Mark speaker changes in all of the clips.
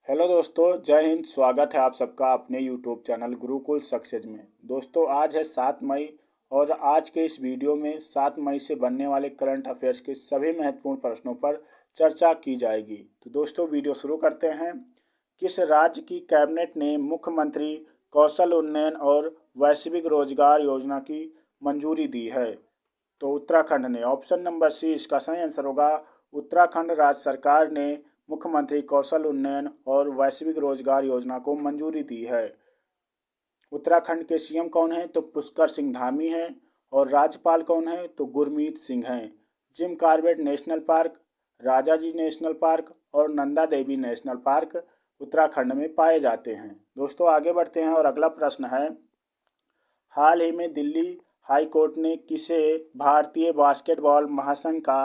Speaker 1: Hello दोस्तों, जय हिंद। स्वागत है आप सबका अपने यूट्यूब चैनल गुरुकुल सक्सेस में। दोस्तों, आज है 7 मई और आज के इस वीडियो में 7 मई से बनने वाले करंट अफेयर्स के सभी महत्वपूर्ण प्रश्नों पर चर्चा की जाएगी। तो दोस्तों, वीडियो शुरू करते हैं। किस राज्य की कैबिनेट ने मुख्यमंत्री कौशल उन्नयन और वैश्विक रोजगार योजना की मंजूरी दी है? तो उत्तराखंड ने। ऑप्शन नंबर सी इसका सही आंसर होगा। उत्तराखंड राज्य सरकार ने मुख्यमंत्री कौशल उन्नयन और वैश्विक रोजगार योजना को मंजूरी दी है। उत्तराखंड के सीएम कौन है? तो पुष्कर सिंह धामी हैं। और राज्यपाल कौन है? तो गुरमीत सिंह हैं। Jim Corbett national park, Rajaji national park और नंदा देवी नेशनल पार्क उत्तराखंड में पाए जाते हैं। दोस्तों, आगे बढ़ते हैं और अगला प्रश्न है, हाल ही में दिल्ली हाई कोर्ट ने किसे भारतीय बास्केटबॉल महासंघ का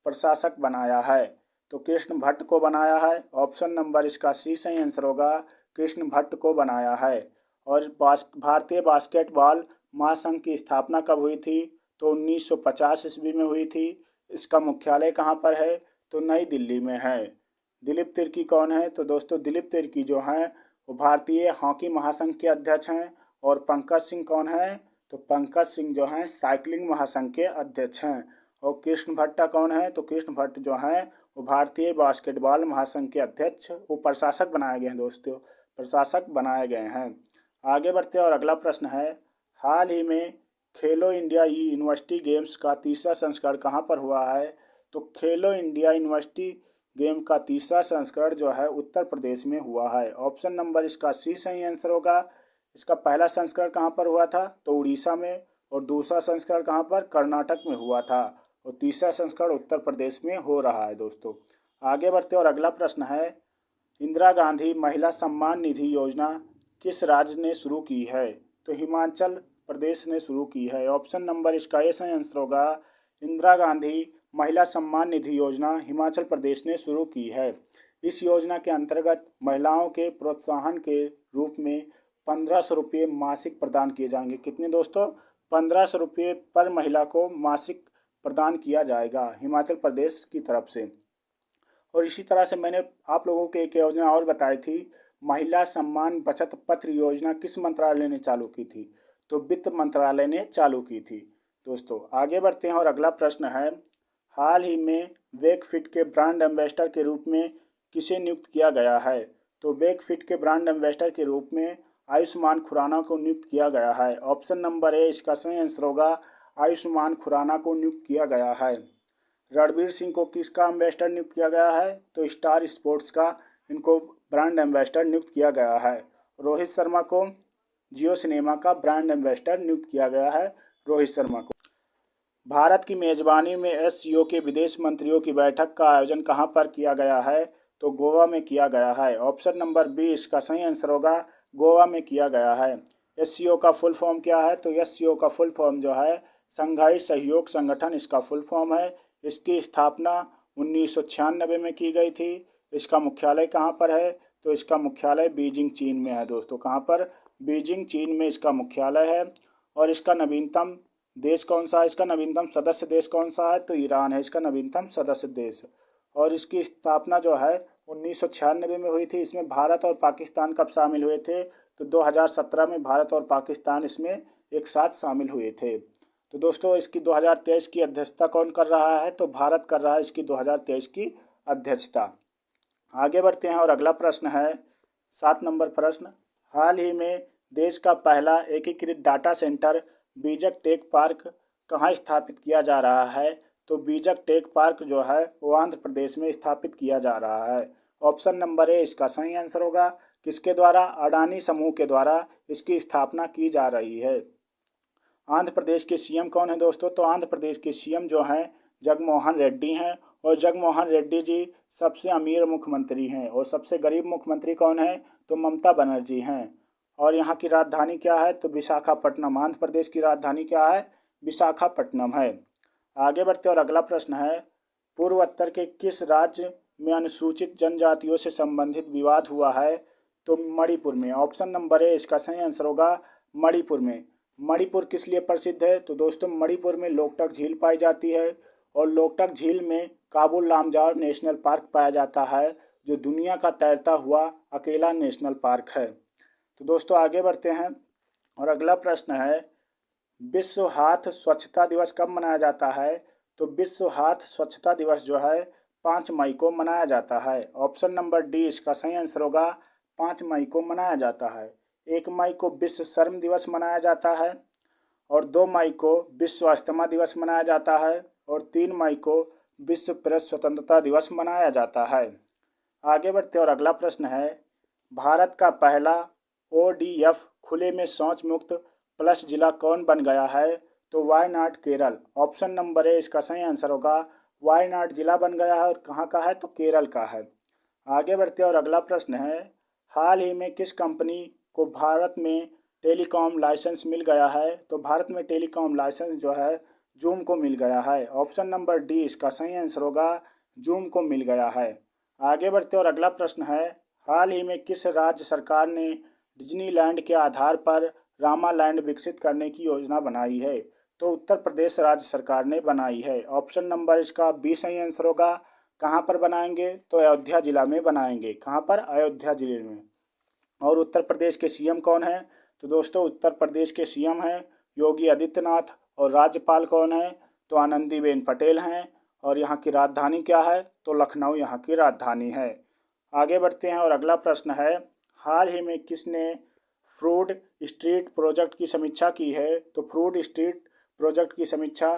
Speaker 1: प्रशासक बनाया है? तो कृष्ण भट्ट को बनाया है। ऑप्शन नंबर इसका सी सही आंसर होगा। कृष्ण भट्ट को बनाया है। और भारतीय बास्केटबॉल महासंघ की स्थापना कब हुई थी? तो 1950 ईस्वी में हुई थी। इसका मुख्यालय कहाँ पर है? तो नई दिल्ली में है। दिलीप तिर्की कौन है? तो दोस्तों, दिलीप तिर्की जो हैं वो भारतीय हॉकी महासंघ के अध्यक्ष हैं। और पंकज सिंह कौन है? तो पंकज सिंह जो हैं साइकिलिंग महासंघ के अध्यक्ष हैं। और कृष्ण भट्टा कौन है? तो कृष्ण भट्ट जो हैं वो भारतीय बास्केटबॉल महासंघ के अध्यक्ष, वो प्रशासक बनाए गए हैं। दोस्तों, प्रशासक बनाए गए हैं। आगे बढ़ते हैं और अगला प्रश्न है, हाल ही में खेलो इंडिया यूनिवर्सिटी गेम्स का तीसरा संस्करण कहाँ पर हुआ है? तो खेलो इंडिया यूनिवर्सिटी गेम का तीसरा संस्करण जो है उत्तर प्रदेश में हुआ है। ऑप्शन नंबर इसका सी सही आंसर होगा। इसका पहला संस्करण कहाँ पर हुआ था? तो उड़ीसा में। और दूसरा संस्करण कहाँ पर? कर्नाटक में हुआ था। और तीसरा संस्करण उत्तर प्रदेश में हो रहा है। दोस्तों, आगे बढ़ते और अगला प्रश्न है, इंदिरा गांधी महिला सम्मान निधि योजना किस राज्य ने शुरू की है? तो हिमाचल प्रदेश ने शुरू की है। ऑप्शन नंबर इसका ए सही आंसर होगा। इंदिरा गांधी महिला सम्मान निधि योजना हिमाचल प्रदेश ने शुरू की है। इस योजना के अंतर्गत महिलाओं के प्रोत्साहन के रूप में 1500 रुपये मासिक प्रदान किए जाएंगे। कितने दोस्तों? 1500 रुपये पर महिला को मासिक प्रदान किया जाएगा हिमाचल प्रदेश की तरफ से। और इसी तरह से मैंने आप लोगों को एक योजना और बताई थी, महिला सम्मान बचत पत्र योजना किस मंत्रालय ने चालू की थी? तो वित्त मंत्रालय ने चालू की थी। दोस्तों, आगे बढ़ते हैं और अगला प्रश्न है, हाल ही में वेकफिट के ब्रांड एम्बेसडर के रूप में किसे नियुक्त किया गया है? तो वेकफिट के ब्रांड एम्बेसडर के रूप में आयुष्मान खुराना को नियुक्त किया गया है। ऑप्शन नंबर ए इसका सही आंसर होगा। आयुष्मान खुराना को नियुक्त किया गया है। रणवीर सिंह को किसका एम्बेसडर नियुक्त किया गया है? तो स्टार स्पोर्ट्स का इनको ब्रांड एम्बेसडर नियुक्त किया गया है। रोहित शर्मा को जियो सिनेमा का ब्रांड एम्बेसडर नियुक्त किया गया है। रोहित शर्मा को। भारत की मेजबानी में एससीओ के विदेश मंत्रियों की बैठक का आयोजन कहाँ पर किया गया है? तो गोवा में किया गया है। ऑप्शन नंबर बी इसका सही आंसर होगा। गोवा में किया गया है। एससीओ का फुल फॉर्म क्या है? तो एससीओ का फुल फॉर्म जो है शंघाई सहयोग संगठन, इसका फुल फॉर्म है। इसकी स्थापना 1996 में की गई थी। इसका मुख्यालय कहाँ पर है? तो इसका मुख्यालय बीजिंग चीन में है। दोस्तों, कहाँ पर? बीजिंग चीन में इसका मुख्यालय है। और इसका नवीनतम देश कौन सा है? इसका नवीनतम सदस्य देश कौन सा है? तो ईरान है इसका नवीनतम सदस्य देश। और इसकी स्थापना जो है 1996 में हुई थी। इसमें भारत और पाकिस्तान कब शामिल हुए थे? तो 2017 में भारत और पाकिस्तान इसमें एक साथ शामिल हुए थे। तो दोस्तों, इसकी 2023 की अध्यक्षता कौन कर रहा है? तो भारत कर रहा है इसकी 2023 की अध्यक्षता। आगे बढ़ते हैं और अगला प्रश्न है, 7 नंबर प्रश्न, हाल ही में देश का पहला एकीकृत डाटा सेंटर बीजक टेक पार्क कहाँ स्थापित किया जा रहा है? तो बीजक टेक पार्क जो है वो आंध्र प्रदेश में स्थापित किया जा रहा है। ऑप्शन नंबर ए इसका सही आंसर होगा। किसके द्वारा? अडानी समूह के द्वारा इसकी स्थापना की जा रही है। आंध्र प्रदेश के सीएम कौन है दोस्तों? तो आंध्र प्रदेश के सीएम जो हैं जगनमोहन रेड्डी हैं। और जगनमोहन रेड्डी जी सबसे अमीर मुख्यमंत्री हैं। और सबसे गरीब मुख्यमंत्री कौन है? तो ममता बनर्जी हैं। और यहाँ की राजधानी क्या है? तो विशाखापट्टनम। आंध्र प्रदेश की राजधानी क्या है? विशाखापट्टनम है। आगे बढ़ते और अगला प्रश्न है, पूर्वोत्तर के किस राज्य में अनुसूचित जनजातियों से संबंधित विवाद हुआ है? तो मणिपुर में। ऑप्शन नंबर ए इसका सही आंसर होगा। मणिपुर में। मणिपुर किस लिए प्रसिद्ध है? तो दोस्तों, मणिपुर में लोकटक झील पाई जाती है। और लोकटक झील में काबुल लामजाओ नेशनल पार्क पाया जाता है। जो दुनिया का तैरता हुआ अकेला नेशनल पार्क है। तो दोस्तों आगे बढ़ते हैं और अगला प्रश्न है, विश्व हाथ स्वच्छता दिवस कब मनाया जाता है? तो विश्व हाथ स्वच्छता दिवस जो है 5 मई को मनाया जाता है। ऑप्शन नंबर डी इसका सही आंसर होगा, 5 मई को मनाया जाता है। 1 मई को विश्व श्रम दिवस मनाया जाता है और 2 मई को विश्व अस्थमा दिवस मनाया जाता है और 3 मई को विश्व प्रेस स्वतंत्रता दिवस मनाया जाता है। आगे बढ़ते और अगला प्रश्न है, भारत का पहला ODF खुले में शौच मुक्त प्लस जिला कौन बन गया है? तो Wayanad Kerala. Option number A इसका सही आंसर होगा, वायनाड जिला बन गया है और कहाँ का है? तो केरल का है। आगे बढ़ते और अगला प्रश्न है, हाल ही में किस कंपनी को भारत में टेलीकॉम लाइसेंस मिल गया है? तो भारत में टेलीकॉम लाइसेंस जो है जूम को मिल गया है। ऑप्शन नंबर डी इसका सही आंसर होगा, जूम को मिल गया है। आगे बढ़ते और अगला प्रश्न है, हाल ही में किस राज्य सरकार ने डिज्नीलैंड के आधार पर रामालैंड विकसित करने की योजना बनाई है? तो उत्तर प्रदेश राज्य सरकार ने बनाई है। ऑप्शन नंबर इसका बी सही आंसर होगा। कहाँ पर बनाएंगे? तो अयोध्या जिला में बनाएंगे। कहाँ पर? अयोध्या जिले में। और उत्तर प्रदेश के सीएम कौन है? तो दोस्तों उत्तर प्रदेश के सीएम हैं योगी आदित्यनाथ और राज्यपाल कौन है? तो आनंदीबेन पटेल हैं। और यहाँ की राजधानी क्या है? तो लखनऊ यहाँ की राजधानी है। आगे बढ़ते हैं और अगला प्रश्न है, हाल ही में किसने फ्रूट स्ट्रीट प्रोजेक्ट की समीक्षा की है? तो फ्रूट स्ट्रीट प्रोजेक्ट की समीक्षा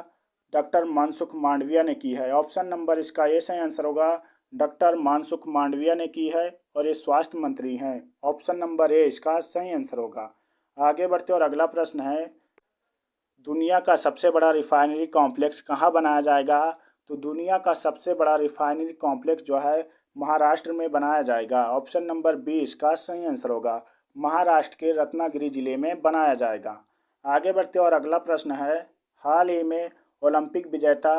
Speaker 1: डॉक्टर मनसुख मांडविया ने की है। ऑप्शन नंबर इसका ए सही आंसर होगा, डॉक्टर मनसुख मांडविया ने की है और ये स्वास्थ्य मंत्री हैं। ऑप्शन नंबर ए इसका सही आंसर होगा। आगे बढ़ते और अगला प्रश्न है, दुनिया का सबसे बड़ा रिफाइनरी कॉम्प्लेक्स कहाँ बनाया जाएगा? तो दुनिया का सबसे बड़ा रिफाइनरी कॉम्प्लेक्स जो है महाराष्ट्र में बनाया जाएगा। ऑप्शन नंबर बी इसका सही आंसर होगा, महाराष्ट्र के रत्नागिरी जिले में बनाया जाएगा। आगे बढ़ते और अगला प्रश्न है, हाल ही में ओलंपिक विजेता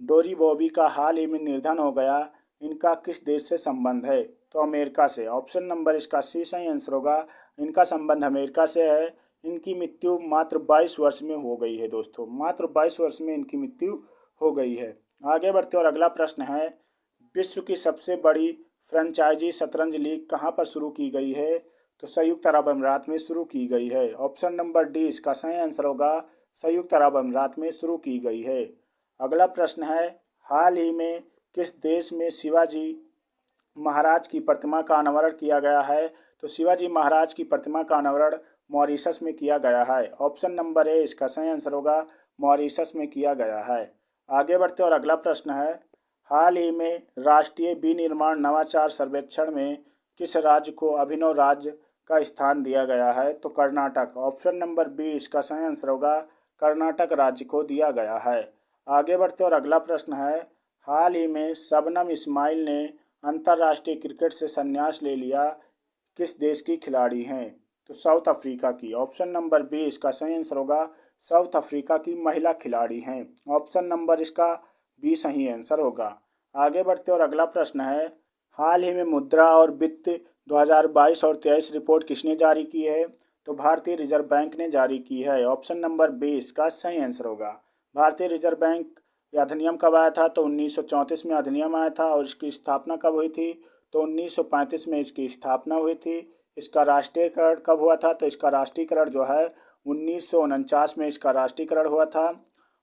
Speaker 1: डोरी बॉबी का हाल ही में निधन हो गया, इनका किस देश से संबंध है? तो अमेरिका से। ऑप्शन नंबर इसका सी सही आंसर होगा, इनका संबंध अमेरिका से है। इनकी मृत्यु मात्र 22 वर्ष में हो गई है दोस्तों, मात्र 22 वर्ष में इनकी मृत्यु हो गई है। आगे बढ़ते और अगला प्रश्न है, विश्व की सबसे बड़ी फ्रेंचाइजी शतरंज लीग कहाँ पर शुरू की गई है? तो संयुक्त अरब अमीरात में शुरू की गई है। ऑप्शन नंबर डी इसका सही आंसर होगा, संयुक्त अरब अमीरात में शुरू की गई है। अगला प्रश्न है, हाल ही में किस देश में शिवाजी महाराज की प्रतिमा का अनावरण किया गया है? तो शिवाजी महाराज की प्रतिमा का अनावरण मॉरिशस में किया गया है। ऑप्शन नंबर ए इसका सही आंसर होगा, मॉरिशस में किया गया है। आगे बढ़ते और अगला प्रश्न है, हाल ही में राष्ट्रीय विनिर्माण नवाचार सर्वेक्षण में किस राज्य को अभिनव राज्य का स्थान दिया गया है? तो कर्नाटक। ऑप्शन नंबर बी इसका सही आंसर होगा, कर्नाटक राज्य को दिया गया है। आगे बढ़ते और अगला प्रश्न है, हाल ही में शबनम इस्माइल ने अंतर्राष्ट्रीय क्रिकेट से संन्यास ले लिया, किस देश की खिलाड़ी हैं? तो साउथ अफ्रीका की। ऑप्शन नंबर बी इसका सही आंसर होगा, साउथ अफ्रीका की महिला खिलाड़ी हैं। ऑप्शन नंबर इसका बी सही आंसर होगा। आगे बढ़ते और अगला प्रश्न है, हाल ही में मुद्रा और वित्त 2022 और 23 रिपोर्ट किसने जारी की है? तो भारतीय रिजर्व बैंक ने जारी की है। ऑप्शन नंबर बी इसका सही आंसर होगा। भारतीय रिजर्व बैंक ये अधिनियम कब आया था? तो 1934 में अधिनियम आया था। और इसकी स्थापना कब हुई थी? तो 1935 में इसकी स्थापना हुई थी। इसका राष्ट्रीयकरण कब हुआ था? तो इसका राष्ट्रीयकरण जो है 1949 में इसका राष्ट्रीयकरण हुआ था।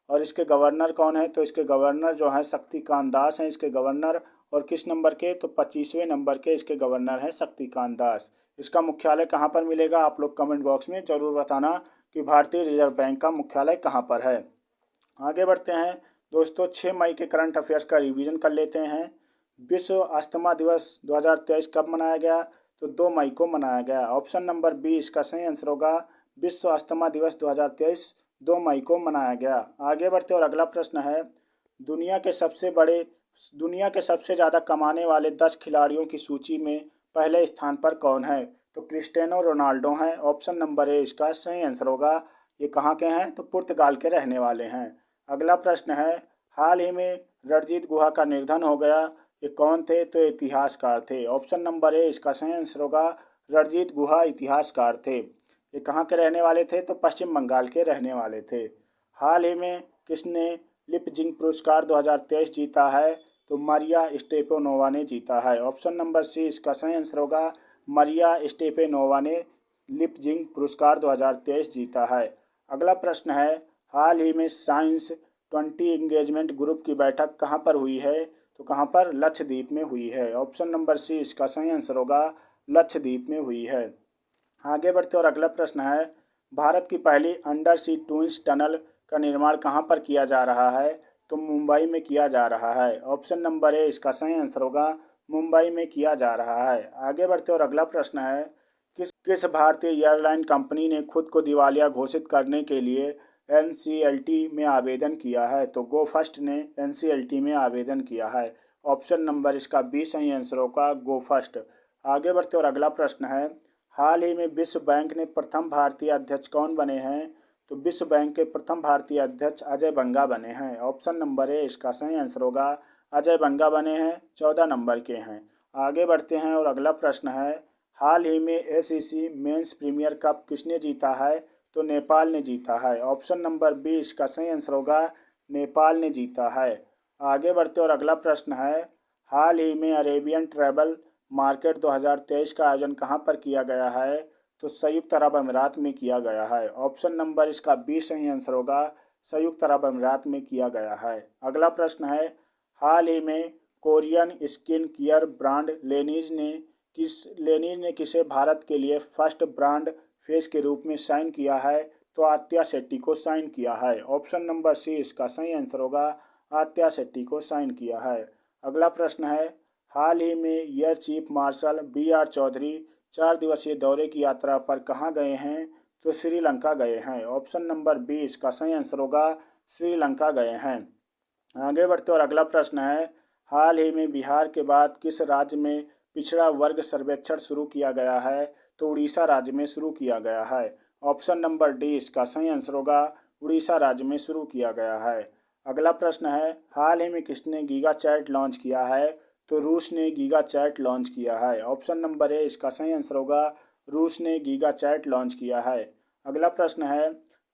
Speaker 1: और इसके गवर्नर कौन है? तो इसके गवर्नर जो है शक्तिकांत दास हैं इसके गवर्नर। और किस नंबर के? तो 25वें नंबर के इसके गवर्नर हैं शक्तिकांत दास। इसका मुख्यालय कहाँ पर मिलेगा? आप लोग कमेंट बॉक्स में ज़रूर बताना कि भारतीय रिजर्व बैंक का मुख्यालय कहाँ पर है। आगे बढ़ते हैं दोस्तों, 6 मई के करंट अफेयर्स का रिवीजन कर लेते हैं। विश्व अस्थमा दिवस 2023 कब मनाया गया? तो 2 मई को मनाया गया। ऑप्शन नंबर बी इसका सही आंसर होगा, विश्व अस्थमा दिवस 2023 2 मई को मनाया गया। आगे बढ़ते और अगला प्रश्न है, दुनिया के सबसे ज़्यादा कमाने वाले 10 खिलाड़ियों की सूची में पहले स्थान पर कौन है? तो क्रिस्टियानो रोनाल्डो हैं। ऑप्शन नंबर ए इसका सही आंसर होगा। ये कहाँ के हैं? तो पुर्तगाल के रहने वाले हैं। अगला प्रश्न है, हाल ही में रणजीत गुहा का निधन हो गया, ये कौन थे? तो इतिहासकार थे। ऑप्शन नंबर ए इसका सही आंसर होगा, रणजीत गुहा इतिहासकार थे। ये कहाँ के रहने वाले थे? तो पश्चिम बंगाल के रहने वाले थे। हाल ही में किसने लिपजिंग पुरस्कार 2023 जीता है? तो मारिया स्टेपेनोवा ने जीता है। ऑप्शन नंबर सी इसका सही आंसर होगा। मारिया स्टेपेनोवा ने लिपजिंग पुरस्कार 2023 जीता है। अगला प्रश्न है, हाल ही में साइंस 20 एंगेजमेंट ग्रुप की बैठक कहाँ पर हुई है? तो कहाँ पर? लक्षद्वीप में हुई है। ऑप्शन नंबर सी इसका सही आंसर होगा। लक्षद्वीप में हुई है। आगे बढ़ते और अगला प्रश्न है, भारत की पहली अंडर सी ट्विंस टनल का निर्माण कहाँ पर किया जा रहा है? तो मुंबई में किया जा रहा है। ऑप्शन नंबर ए इसका सही आंसर होगा। मुंबई में किया जा रहा है। आगे बढ़ते और अगला प्रश्न है, किस भारतीय एयरलाइन कंपनी ने खुद को दिवालिया घोषित करने के लिए एनसीएलटी में आवेदन किया है? तो गो फर्स्ट ने एनसीएलटी में आवेदन किया है। ऑप्शन नंबर इसका बी सही आंसर होगा, गो फर्स्ट। आगे बढ़ते और अगला प्रश्न है, हाल ही में विश्व बैंक ने प्रथम भारतीय अध्यक्ष कौन बने हैं? तो विश्व बैंक के प्रथम भारतीय अध्यक्ष अजय बंगा बने हैं। ऑप्शन नंबर ए इसका सही आंसर होगा। अजय बंगा बने हैं, 14 नंबर के हैं। आगे बढ़ते हैं और अगला प्रश्न है, हाल ही में एसईसी मेंस प्रीमियर कप किसने जीता है? तो नेपाल ने जीता है। ऑप्शन नंबर बी इसका सही आंसर होगा। नेपाल ने जीता है। आगे बढ़ते और अगला प्रश्न है, हाल ही में अरेबियन ट्रैवल मार्केट 2023 का आयोजन कहाँ पर किया गया है? तो संयुक्त अरब अमीरात में किया गया है। ऑप्शन नंबर इसका बी सही आंसर होगा। संयुक्त अरब अमीरात में किया गया है। अगला प्रश्न है, हाल ही में कोरियन स्किन केयर ब्रांड लेनीज ने किसे भारत के लिए फर्स्ट ब्रांड फेस के रूप में साइन किया है? तो आत्या शेट्टी को साइन किया है। ऑप्शन नंबर सी इसका सही आंसर होगा। आत्या शेट्टी को साइन किया है। अगला प्रश्न है, हाल ही में air chief marshal BR Chaudhary 4 दिवसीय दौरे की यात्रा पर कहाँ गए हैं? तो श्रीलंका गए हैं। ऑप्शन नंबर बी इसका सही आंसर होगा। श्रीलंका गए हैं। आगे बढ़ते और अगला प्रश्न है, हाल ही में बिहार के बाद किस राज्य में पिछड़ा वर्ग सर्वेक्षण शुरू किया गया है? तो उड़ीसा राज्य में शुरू किया गया है। ऑप्शन नंबर डी इसका सही आंसर होगा। उड़ीसा राज्य में शुरू किया गया है। अगला प्रश्न है, हाल ही में किसने गीगा चैट लॉन्च किया है? तो रूस ने गीगा चैट लॉन्च किया है। ऑप्शन नंबर ए इसका सही आंसर होगा। रूस ने गीगा चैट लॉन्च किया है। अगला प्रश्न है,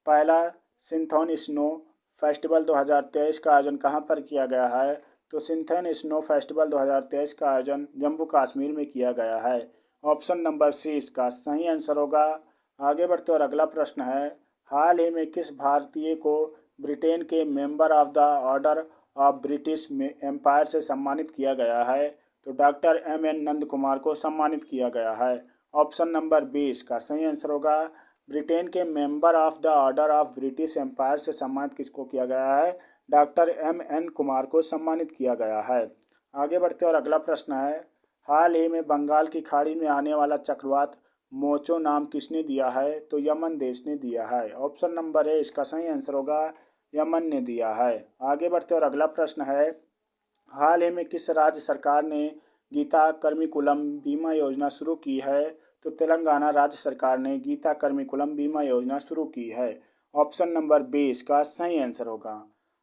Speaker 1: पहला सिंथोन स्नो फेस्टिवल 2023 का आयोजन कहाँ पर किया गया है? तो सिंथन स्नो फेस्टिवल 2023 का आयोजन जम्मू कश्मीर में किया गया है। ऑप्शन नंबर सी इसका सही आंसर होगा। आगे बढ़ते और अगला प्रश्न है, हाल ही में किस भारतीय को ब्रिटेन के member of the order of British Empire से सम्मानित किया गया है? तो डॉक्टर MN नंद कुमार को सम्मानित किया गया है। ऑप्शन नंबर बी इसका सही आंसर होगा। ब्रिटेन के member of the order of British Empire से सम्मानित किसको किया गया है? डॉक्टर MN कुमार को सम्मानित किया गया है। आगे बढ़ते और अगला प्रश्न है, हाल ही में बंगाल की खाड़ी में आने वाला चक्रवात मोचो नाम किसने दिया है? तो यमन देश ने दिया है। ऑप्शन नंबर ए इसका सही आंसर होगा। यमन ने दिया है। आगे बढ़ते और अगला प्रश्न है, हाल ही में किस राज्य सरकार ने गीता कर्मिकुलम बीमा योजना शुरू की है? तो तेलंगाना राज्य सरकार ने गीता कर्मिकुलम बीमा योजना शुरू की है। ऑप्शन नंबर बी इसका सही आंसर होगा।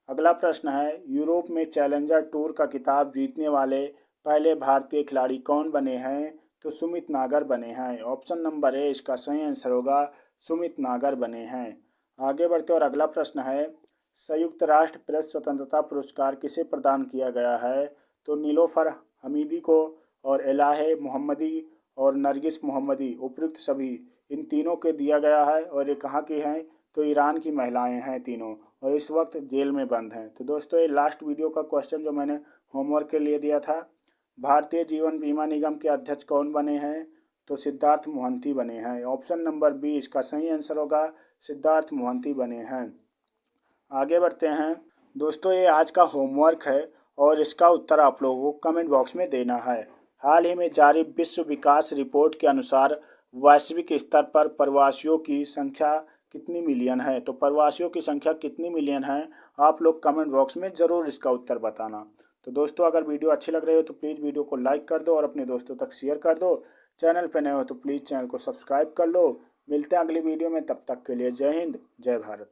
Speaker 1: अगला प्रश्न है, यूरोप में चैलेंजर टूर का खिताब जीतने वाले पहले भारतीय खिलाड़ी कौन बने हैं? तो सुमित नागर बने हैं। ऑप्शन नंबर ए इसका सही आंसर होगा। सुमित नागर बने हैं। आगे बढ़ते और अगला प्रश्न है, संयुक्त राष्ट्र प्रेस स्वतंत्रता पुरस्कार किसे प्रदान किया गया है? तो नीलोफर हमीदी को और एलाहे मोहम्मदी और नरगिस मोहम्मदी उपयुक्त सभी इन तीनों के दिया गया है। और ये कहाँ की हैं? तो ईरान की महिलाएं हैं तीनों, और इस वक्त जेल में बंद हैं। तो दोस्तों, ये लास्ट वीडियो का क्वेश्चन जो मैंने होमवर्क के लिए दिया था, भारतीय जीवन बीमा निगम के अध्यक्ष कौन बने हैं? तो सिद्धार्थ मोहंती बने हैं। ऑप्शन नंबर बी इसका सही आंसर होगा। सिद्धार्थ मोहंती बने हैं। आगे बढ़ते हैं दोस्तों, ये आज का होमवर्क है और इसका उत्तर आप लोगों को कमेंट बॉक्स में देना है। हाल ही में जारी विश्व विकास रिपोर्ट के अनुसार वैश्विक स्तर पर प्रवासियों की संख्या कितनी मिलियन है? तो प्रवासियों की संख्या कितनी मिलियन है? आप लोग कमेंट बॉक्स में ज़रूर इसका उत्तर बताना। तो दोस्तों, अगर वीडियो अच्छी लग रही हो तो प्लीज़ वीडियो को लाइक कर दो और अपने दोस्तों तक शेयर कर दो। चैनल पर नए हो तो प्लीज़ चैनल को सब्सक्राइब कर लो। मिलते हैं अगली वीडियो में, तब तक के लिए जय हिंद, जय भारत।